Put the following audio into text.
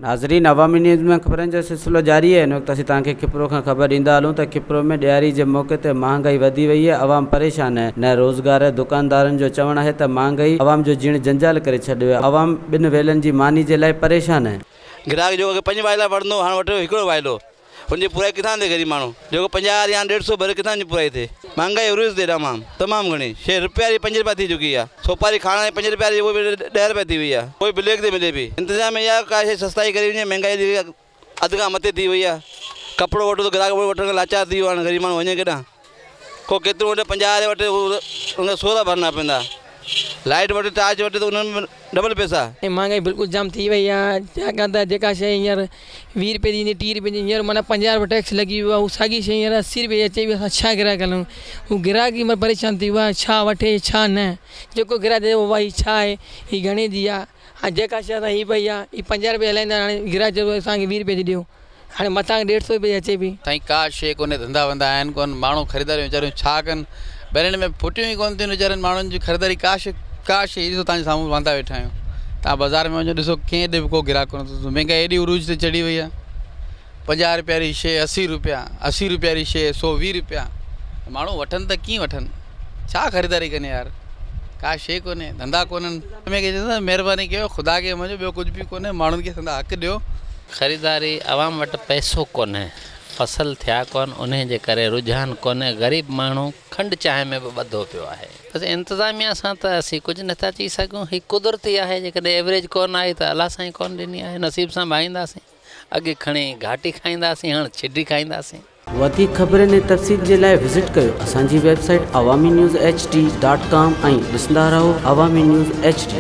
नाज़रीन, अवामी न्यूज़ में ख़बरनि जो सिलसिलो जारी है। इन वक़्तु असीं तव्हांखे किपरो खां ख़बर ॾींदा हलूं त किपरो में ॾियारी जे मौक़े ते महांगाई वधी वई है। अवाम परेशान है। न रोज़गार। दुकानदारनि जो चवणु आहे त महांगाई अवाम जो जीण जंजाल करे छॾियो आहे। अवाम ॿिनि वेलनि जी मानी जे लाइ परेशान है। ग्राहक जो 5 वाइला वठंदो हाणे वठो हिकिड़ो वाइलो, उनजी पुराई किथां थिए? ग़रीब माण्हू जेको 50 या 150 भरे किथां जी पुराई थिए? महंगाई उरुस दे तमामु घणी शइ रुपया जी 5 रुपया थी चुकी आहे। सोपारी खाइण 5 रुपया जी उहो 10 रुपया थी वई आहे। कोई ब्लैक ते मिले पई। इंतज़ाम इहा का शइ सस्ताई करे वञे, महांगाई जी अधु खां मथे थी वई आहे। कपिड़ो वठो त ग्राहक वठण खां लाचार थी वियो आहे। ग़रीब माण्हू वञे केॾांहुं? को केतिरो वठे 50 वठे उन 100 भरना पवंदा। लाइट वठे टार्च वठे तो उन्हनि डबल पैसा। महंगाई बिल्कुल जाम थी वही है। छाकाणि त जेका शइ हींअर 20 रुपए जी 30 रुपए जी हींअर माना 50 रुपए टैक्स लगी हुआ, उहा साॻी शइ हींअर 80 रुपए अचे पई। असां छा ग्राहक हलूं? हू ग्राहक ई परेशान थी वियो आहे, छा वठे छा न। जेको ग्राहक चए भाई छा आहे ही घणे जी आहे। ऐं जेका शइ असां हीअ पई आहे ही 50 रुपए हलाईंदा, हाणे ग्राहक चए असांखे 20 रुपए जी ॾियो, हाणे मथां 150 रुपए अचे पई। साईं का शइ कोन्हे, धंधा वंदा आहिनि कोन, माण्हू ख़रीदारियूं वीचारियूं छा कनि? बैलेंस में फुटियूं ई कोन थियूं वीचारनि माण्हुनि जी ख़रीदारी। का शइ ॾिसो तव्हांजे साम्हूं वांदा वेठा आहियूं। तव्हां बाज़ार में वञो ॾिसो कंहिं ॾे बि को ग्राहक कोन थो। महांगाई एॾी उरूज ते चढ़ी वई आहे। 50 रुपया वारी शइ 80 रुपया, 80 रुपया वारी शइ 120 रुपया। माण्हू वठनि त कीअं वठनि? छा ख़रीदारी कनि यार? का शइ कोन्हे, धंधा कोन्हनि। महिरबानी कयो, ख़ुदा खे मञो, ॿियो कुझु बि कोन्हे। माण्हुनि खे धंधा हक़ ॾियो। ख़रीदारी अवाम वटि पैसो कोन्हे, फसल थिया कोन, उन जे करे रुझान कोन्हे। ग़रीब माण्हू खंडु चांहि में बि ॿधो पियो आहे। बसि इंतिज़ामिया सां त असीं कुझु नथा चई सघूं। हीअ कुदरती आहे। जेकॾहिं एवरेज कोन आई त अलाह साईं कोन ॾिनी आहे, नसीब सां भाईंदासीं। अॻे खणी घाटी खाईंदासीं, हाणे छिडी खाईंदासीं। वधीक ख़बरनि ऐं तफ़सील जे लाइ विज़िट कयो असांजी वेबसाइट awamiNewsHD.com ऐं ॾिसंदा रहो अवामी न्यूज़ HD।